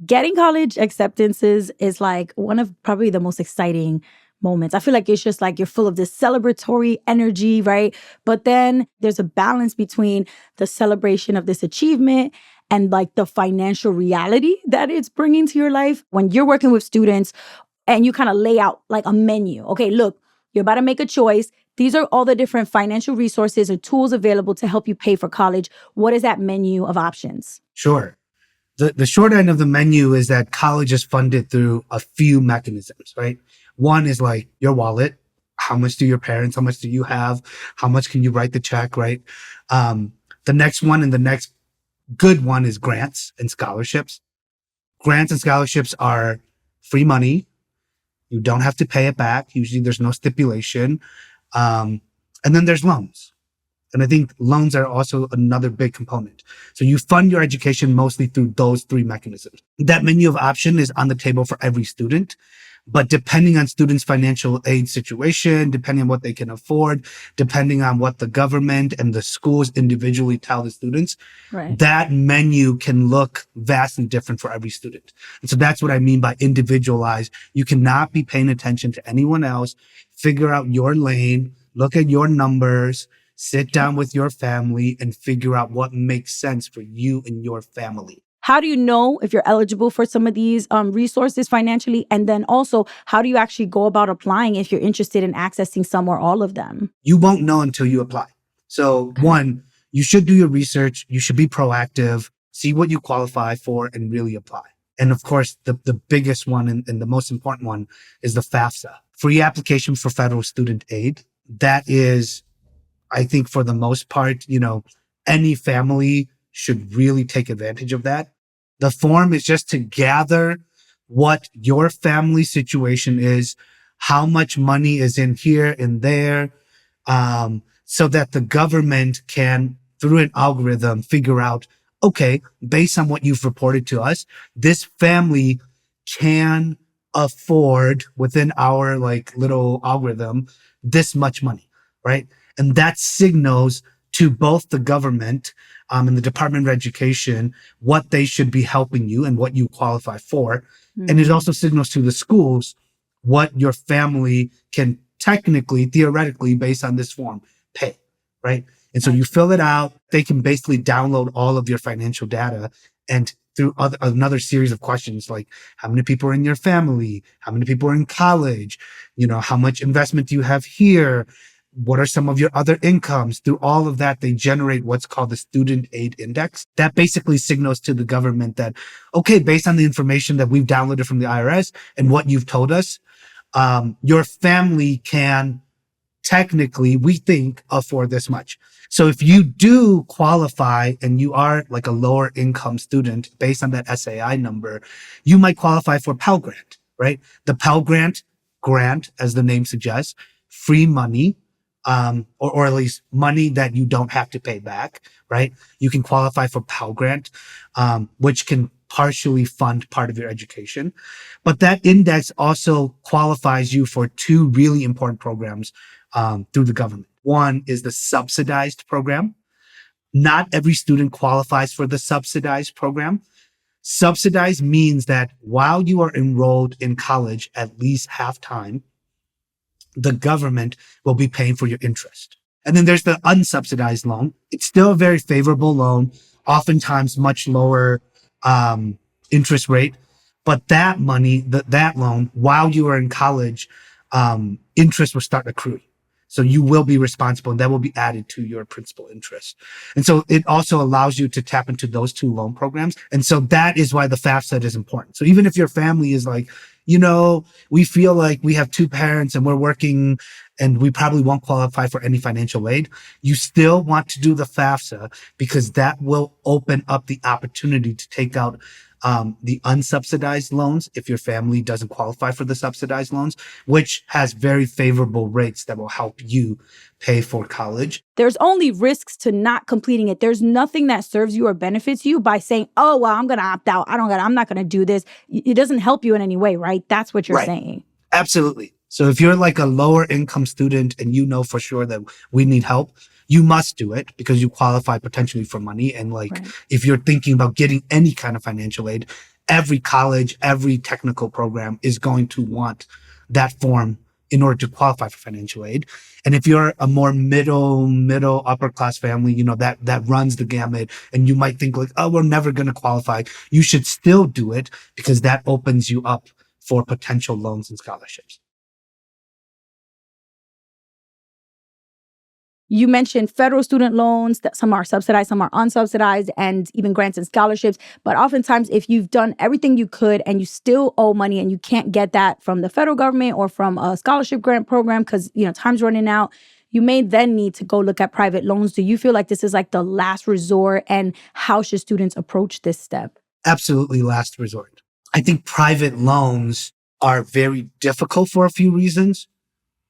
Getting college acceptances is like one of probably the most exciting moments. I feel like it's just like you're full of this celebratory energy, right? But then there's a balance between the celebration of this achievement and like the financial reality that it's bringing to your life. When you're working with students and you kind of lay out like a menu. Okay, look, you're about to make a choice. These are all the different financial resources or tools available to help you pay for college. What is that menu of options? Sure. The short end of the menu is that college is funded through a few mechanisms, right? One is like your wallet. How much do your parents, how much do you have? How much can you write the check, right? The next one and the next good one is grants and scholarships. Grants and scholarships are free money. You don't have to pay it back. Usually there's no stipulation. And then there's loans. And I think loans are also another big component. So you fund your education mostly through those three mechanisms. That menu of option is on the table for every student. But depending on students' financial aid situation, depending on what they can afford, depending on what the government and the schools individually tell the students, right, that menu can look vastly different for every student. And so that's what I mean by individualized. You cannot be paying attention to anyone else. Figure out your lane, look at your numbers, sit down with your family and figure out what makes sense for you and your family. How do you know if you're eligible for some of these resources financially? And then also, how do you actually go about applying if you're interested in accessing some or all of them? You won't know until you apply. So one, you should do your research. You should be proactive, see what you qualify for and really apply. And of course, the biggest one and the most important one is the FAFSA, free application for federal student aid. That is, I think for the most part, any family should really take advantage of that. The form is just to gather what your family situation is, how much money is in here and there, so that the government can, through an algorithm, figure out, okay, based on what you've reported to us, this family can afford within our little algorithm this much money, right? And that signals to both the government and the Department of Education what they should be helping you and what you qualify for. Mm-hmm. And it also signals to the schools what your family can technically, theoretically, based on this form, pay, right? And so you fill it out. They can basically download all of your financial data and through another series of questions like how many people are in your family, how many people are in college, how much investment do you have here? What are some of your other incomes? Through all of that, they generate what's called the Student Aid Index. That basically signals to the government that, okay, based on the information that we've downloaded from the IRS and what you've told us, your family can technically, we think, afford this much. So if you do qualify and you are like a lower income student based on that SAI number, you might qualify for Pell Grant, right? The Pell Grant, as the name suggests, free money, or at least money that you don't have to pay back, right? You can qualify for Pell Grant, which can partially fund part of your education. But that index also qualifies you for two really important programs through the government. One is the subsidized program. Not every student qualifies for the subsidized program. Subsidized means that while you are enrolled in college at least half time, the government will be paying for your interest. And then there's the unsubsidized loan. It's still a very favorable loan, oftentimes much lower interest rate. But that money, that loan, while you are in college, interest will start accruing. So you will be responsible and that will be added to your principal interest. And so it also allows you to tap into those two loan programs. And so that is why the FAFSA is important. So even if your family is like, we feel like we have two parents and we're working and we probably won't qualify for any financial aid, you still want to do the FAFSA because that will open up the opportunity to take out the unsubsidized loans if your family doesn't qualify for the subsidized loans, which has very favorable rates that will help you pay for college. There's only risks to not completing it. There's nothing that serves you or benefits you by saying, oh, well, I'm going to opt out. I'm not going to do this. It doesn't help you in any way, right? That's what you're saying. Absolutely. So if you're like a lower income student and you know for sure that we need help, you must do it because you qualify potentially for money. And if you're thinking about getting any kind of financial aid, every college, every technical program is going to want that form in order to qualify for financial aid. And if you're a more middle upper class family, that runs the gamut, and you might think like, oh, we're never going to qualify. You should still do it because that opens you up for potential loans and scholarships. You mentioned federal student loans, that some are subsidized, some are unsubsidized, and even grants and scholarships. But oftentimes, if you've done everything you could and you still owe money and you can't get that from the federal government or from a scholarship grant program because, time's running out, you may then need to go look at private loans. Do you feel like this is like the last resort, and how should students approach this step? Absolutely last resort. I think private loans are very difficult for a few reasons.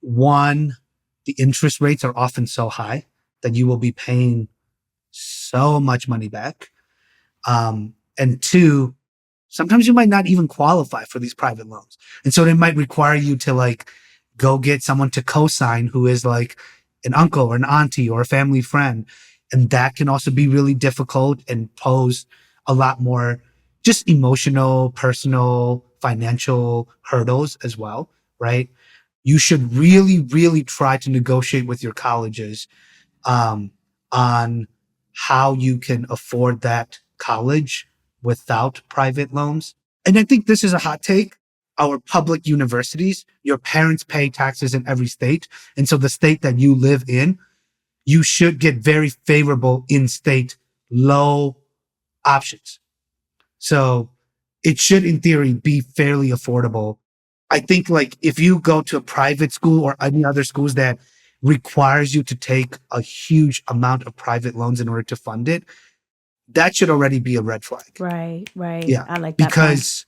One, the interest rates are often so high that you will be paying so much money back. And two, sometimes you might not even qualify for these private loans. And so they might require you to like go get someone to co-sign who is like an uncle or an auntie or a family friend. And that can also be really difficult and pose a lot more just emotional, personal, financial hurdles as well, right? You should really, really try to negotiate with your colleges on how you can afford that college without private loans. And I think this is a hot take. Our public universities, your parents pay taxes in every state. And so the state that you live in, you should get very favorable in-state low options. So it should, in theory, be fairly affordable. I think like if you go to a private school or any other schools that requires you to take a huge amount of private loans in order to fund it, that should already be a red flag. Right. Yeah. I like that Because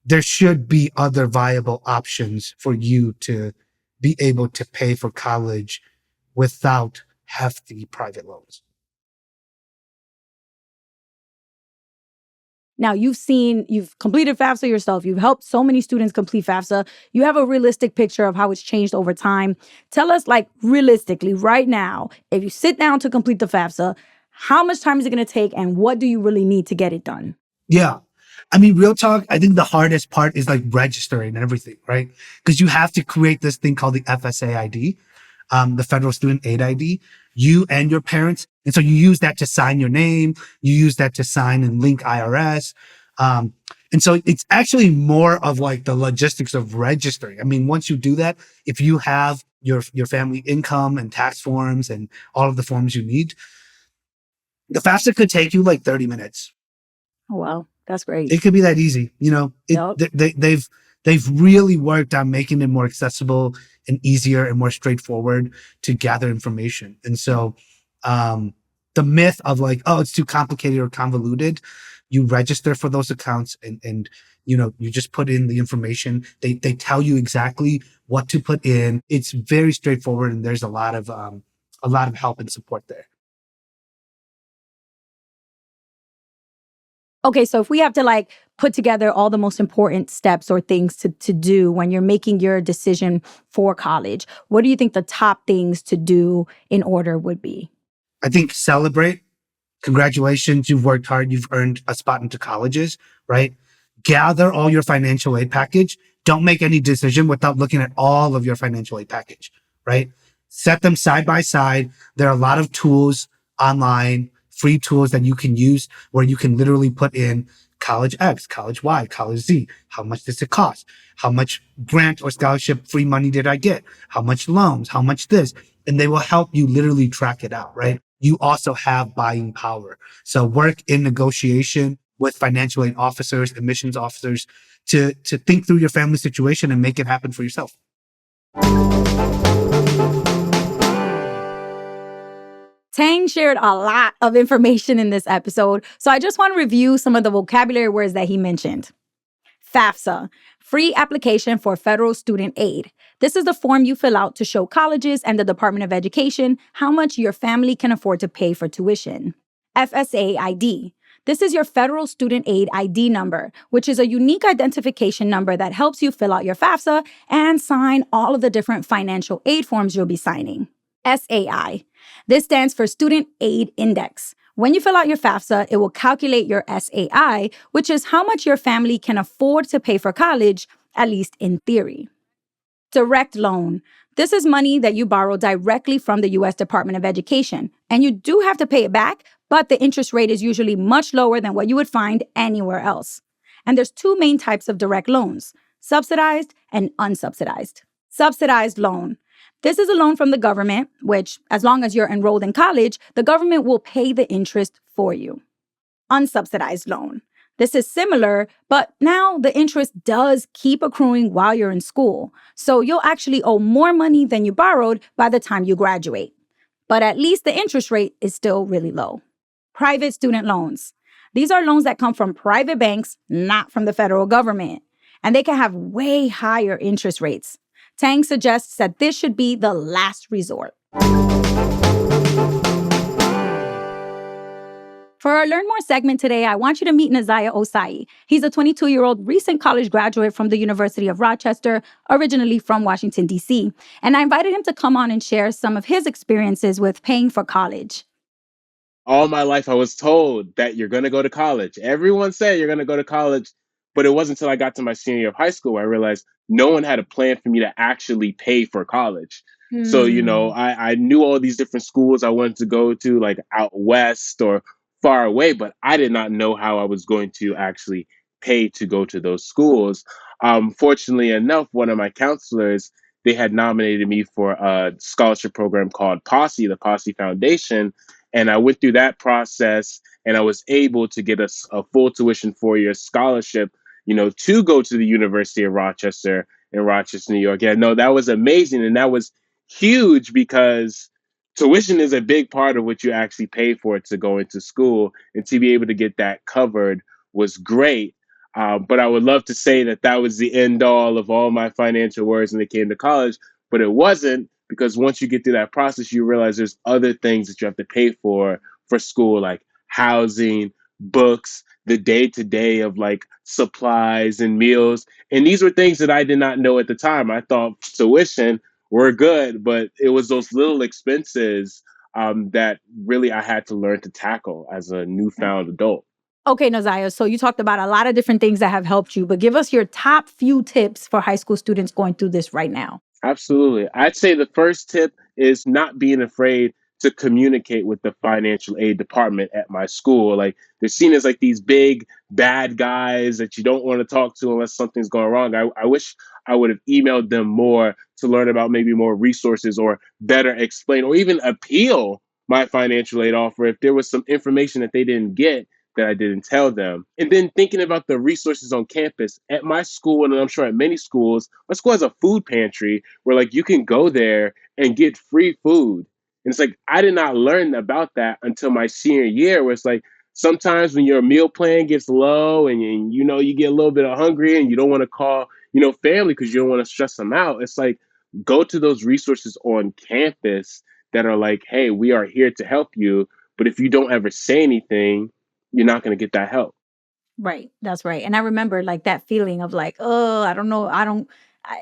there should be other viable options for you to be able to pay for college without hefty private loans. Now, you've completed FAFSA yourself. You've helped so many students complete FAFSA. You have a realistic picture of how it's changed over time. Tell us, like, realistically, right now, if you sit down to complete the FAFSA, how much time is it going to take, and what do you really need to get it done? Yeah. I mean, real talk, I think the hardest part is like registering and everything, right? Because you have to create this thing called the FSA ID, the Federal Student Aid ID, you and your parents. And so you use that to sign your name. You use that to sign and link IRS. And so it's actually more of like the logistics of registering. I mean, once you do that, if you have your family income and tax forms and all of the forms you need, the FAFSA could take you like 30 minutes. Oh, wow. That's great. It could be that easy. Yep. They've really worked on making it more accessible and easier and more straightforward to gather information. And so, the myth of like, oh, it's too complicated or convoluted, you register for those accounts and you just put in the information. They tell you exactly what to put in. It's very straightforward, and there's a lot of help and support there. Okay, so if we have to like put together all the most important steps or things to do when you're making your decision for college, what do you think the top things to do in order would be? I think celebrate. Congratulations, you've worked hard, you've earned a spot into colleges, right? Gather all your financial aid package. Don't make any decision without looking at all of your financial aid package, right? Set them side by side. There are a lot of tools online, free tools that you can use where you can literally put in college X, college Y, college Z. How much does it cost? How much grant or scholarship free money did I get? How much loans? How much this? And they will help you literally track it out, right? You also have buying power. So work in negotiation with financial aid officers, admissions officers to think through your family situation and make it happen for yourself. Teng shared a lot of information in this episode, so I just want to review some of the vocabulary words that he mentioned. FAFSA, free application for federal student aid. This is the form you fill out to show colleges and the Department of Education how much your family can afford to pay for tuition. FSA ID. This is your federal student aid ID number, which is a unique identification number that helps you fill out your FAFSA and sign all of the different financial aid forms you'll be signing. SAI. This stands for Student Aid Index, When you fill out your FAFSA, it will calculate your SAI, which is how much your family can afford to pay for college, at least in theory. Direct loan. This is money that you borrow directly from the U.S. Department of Education, and you do have to pay it back, but the interest rate is usually much lower than what you would find anywhere else. And there's two main types of direct loans: subsidized and unsubsidized. Subsidized loan. This is a loan from the government, which, as long as you're enrolled in college, the government will pay the interest for you. Unsubsidized loan. This is similar, but now the interest does keep accruing while you're in school. So you'll actually owe more money than you borrowed by the time you graduate. But at least the interest rate is still really low. Private student loans. These are loans that come from private banks, not from the federal government. And they can have way higher interest rates. Teng suggests that this should be the last resort. For our Learn More segment today, I want you to meet Naziah Osai. He's a 22-year-old recent college graduate from the University of Rochester, originally from Washington, D.C. And I invited him to come on and share some of his experiences with paying for college. All my life, I was told that you're going to go to college. Everyone said you're going to go to college, but it wasn't until I got to my senior year of high school where I realized no one had a plan for me to actually pay for college. So, I knew all these different schools I wanted to go to, like out west or far away, but I did not know how I was going to actually pay to go to those schools. Fortunately enough, one of my counselors, they had nominated me for a scholarship program called Posse, the Posse Foundation. And I went through that process and I was able to get a full tuition 4-year scholarship, to go to the University of Rochester in Rochester, New York. Yeah, no, that was amazing. And that was huge because tuition is a big part of what you actually pay for to go into school. And to be able to get that covered was great. But I would love to say that that was the end all of all my financial worries when it came to college, but it wasn't, because once you get through that process, you realize there's other things that you have to pay for school, like housing, books, the day to day of like supplies and meals. And these were things that I did not know at the time. I thought tuition were good, but it was those little expenses that really I had to learn to tackle as a newfound adult. Okay, Naziah, so you talked about a lot of different things that have helped you, but give us your top few tips for high school students going through this right now. Absolutely. I'd say the first tip is not being afraid to communicate with the financial aid department at my school. Like they're seen as like these big bad guys that you don't want to talk to unless something's going wrong. I wish I would have emailed them more to learn about maybe more resources or better explain or even appeal my financial aid offer if there was some information that they didn't get that I didn't tell them. And then thinking about the resources on campus at my school, and I'm sure at many schools, my school has a food pantry where like you can go there and get free food. And it's like I did not learn about that until my senior year, where it's like sometimes when your meal plan gets low and you get a little bit hungry and you don't want to call, family because you don't want to stress them out. It's like go to those resources on campus that are like, hey, we are here to help you. But if you don't ever say anything, you're not going to get that help. Right. That's right. And I remember like that feeling of like, oh, I don't know.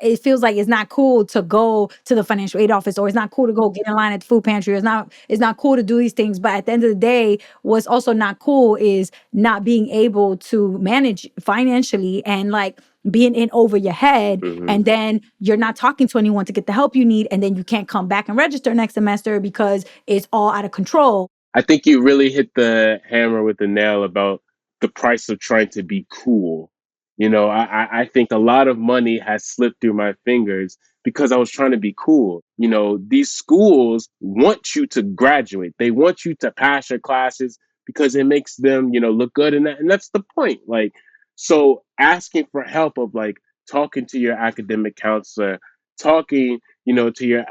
It feels like it's not cool to go to the financial aid office, or it's not cool to go get in line at the food pantry. It's not cool to do these things. But at the end of the day, what's also not cool is not being able to manage financially and like being in over your head. Mm-hmm. And then you're not talking to anyone to get the help you need. And then you can't come back and register next semester because it's all out of control. I think you really hit the hammer with the nail about the price of trying to be cool. I think a lot of money has slipped through my fingers because I was trying to be cool. These schools want you to graduate. They want you to pass your classes because it makes them, look good. And that's the point. Like, so asking for help of like talking to your academic counselor, talking, to your,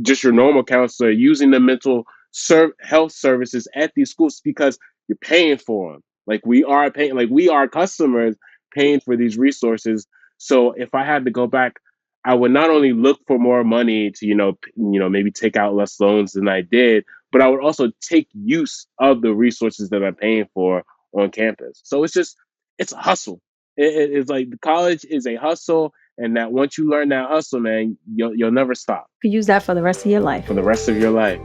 just your normal counselor, using the mental health services at these schools because you're paying for them. Like we are paying, like we are customers paying for these resources. So if I had to go back, I would not only look for more money to, maybe take out less loans than I did, but I would also take use of the resources that I'm paying for on campus. So it's a hustle. It's like college is a hustle, and that once you learn that hustle, man, you'll never stop You could use that for the rest of your life. for the rest of your life.